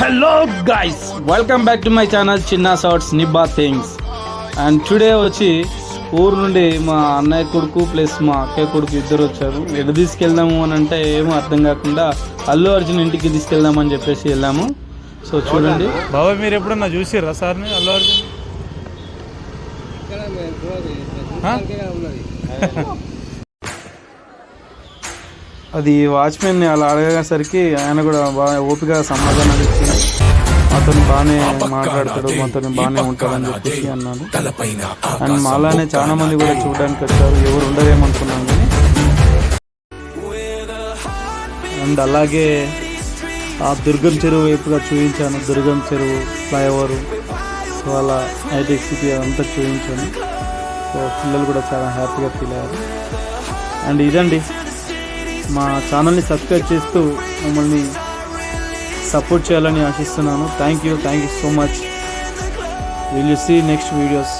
Hello guys, welcome back to my channel చిన్న shorts నిబ్బా things. And today వచ్చి ఊరు నుండి మా అన్నయ్య కొడుకు ప్లస్ మా అక్కయ్య కొడుకు ఇద్దరు వచ్చారు. ఎటు తీసుకెళ్దాము అని అంటే ఏమో అర్థం కాకుండా అల్లు అర్జున్ ఇంటికి తీసుకెళ్దామని చెప్పేసి వెళ్ళాము. సో చూడండి బాబా, మీరు ఎప్పుడన్నా చూసిర్రా సార్ని అల్లు అర్జున్? అది వాచ్మెన్ని అలా అడగేసరికి ఆయన కూడా బాగా ఓపిక సమాధానం ఇచ్చి అతను బాగానే మాట్లాడతాడు, అతను బాగానే ఉంటాడని చెప్పేసి అన్నాడు. అండ్ మాలానే చాలా మంది కూడా చూడడానికి వచ్చారు, ఎవరు ఉండరేమనుకున్నాను కానీ. అండ్ అలాగే ఆ దుర్గం చెరువు వైపుగా చూపించాను, దుర్గం చెరువు ఫ్లైఓవర్, సో అలా హైటెక్ సిటీ అదంతా చూపించాను. సో పిల్లలు కూడా చాలా హ్యాపీగా ఫీల్ అయ్యారు. అండ్ ఇదండి, మా ఛానల్ని సబ్స్క్రైబ్ చేస్తూ మమ్మల్ని సపోర్ట్ చేయాలని ఆశిస్తున్నాను. Thank you so much. Will you see next videos.